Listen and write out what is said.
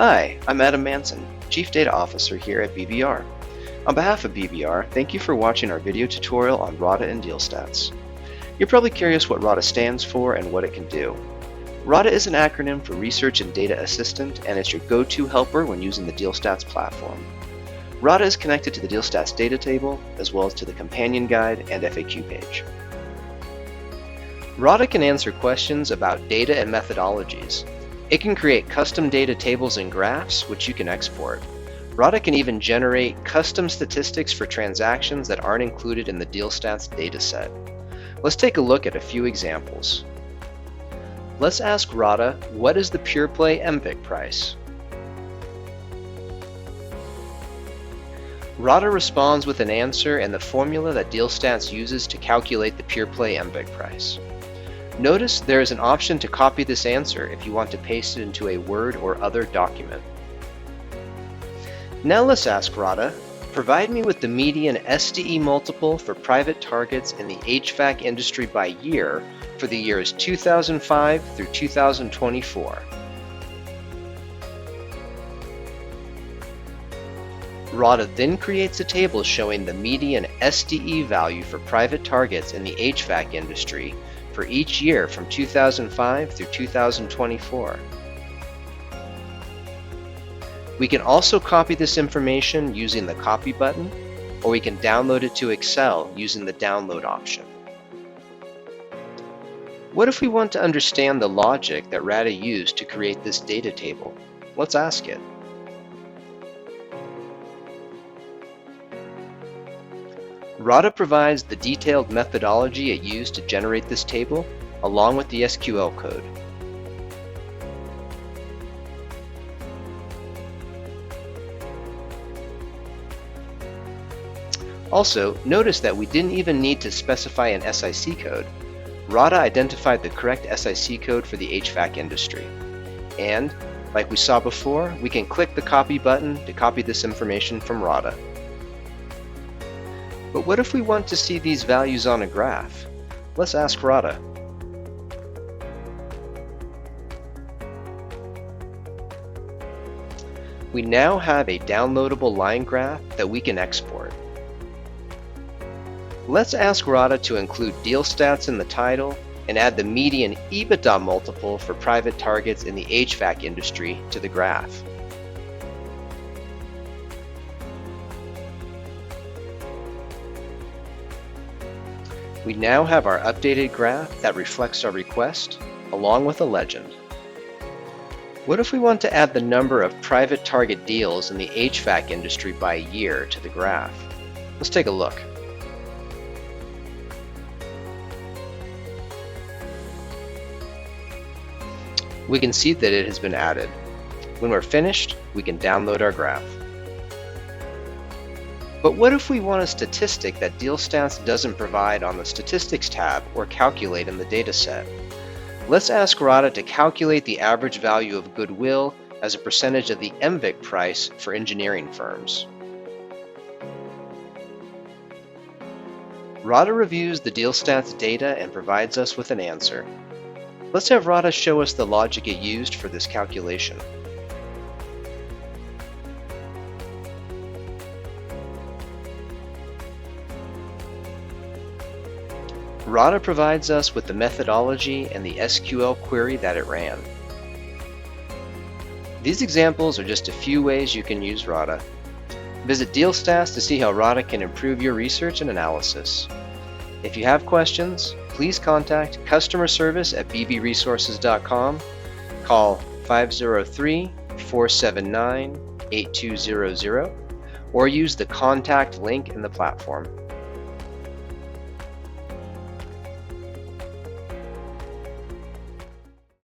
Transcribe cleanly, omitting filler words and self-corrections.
Hi, I'm Adam Manson, Chief Data Officer here at BVR. On behalf of BVR, thank you for watching our video tutorial on RADA and DealStats. You're probably curious what RADA stands for and what it can do. RADA is an acronym for Research and Data Assistant, and it's your go-to helper when using the DealStats platform. RADA is connected to the DealStats data table, as well as to the companion guide and FAQ page. RADA can answer questions about data and methodologies. It can create custom data tables and graphs, which you can export. RADA can even generate custom statistics for transactions that aren't included in the DealStats dataset. Let's take a look at a few examples. Let's ask RADA, what is the pure play MVIC price? RADA responds with an answer and the formula that DealStats uses to calculate the pure play MVIC price. Notice there is an option to copy this answer if you want to paste it into a Word or other document. Now let's ask RADA, provide me with the median SDE multiple for private targets in the HVAC industry by year for the years 2005 through 2024. RADA then creates a table showing the median SDE value for private targets in the HVAC industry for each year from 2005 through 2024. We can also copy this information using the copy button, or we can download it to Excel using the download option. What if we want to understand the logic that RADA used to create this data table? Let's ask it. RADA provides the detailed methodology it used to generate this table, along with the SQL code. Also, notice that we didn't even need to specify an SIC code. RADA identified the correct SIC code for the HVAC industry. And, like we saw before, we can click the copy button to copy this information from RADA. But what if we want to see these values on a graph? Let's ask RADA. We now have a downloadable line graph that we can export. Let's ask RADA to include DealStats in the title and add the median EBITDA multiple for private targets in the HVAC industry to the graph. We now have our updated graph that reflects our request, along with a legend. What if we want to add the number of private target deals in the HVAC industry by year to the graph? Let's take a look. We can see that it has been added. When we're finished, we can download our graph. But what if we want a statistic that DealStats doesn't provide on the Statistics tab or calculate in the dataset? Let's ask RADA to calculate the average value of goodwill as a percentage of the MVIC price for engineering firms. RADA reviews the DealStats data and provides us with an answer. Let's have RADA show us the logic it used for this calculation. RADA provides us with the methodology and the SQL query that it ran. These examples are just a few ways you can use RADA. Visit DealStats to see how RADA can improve your research and analysis. If you have questions, please contact customer service at bvresources.com, call 503-479-8200, or use the contact link in the platform.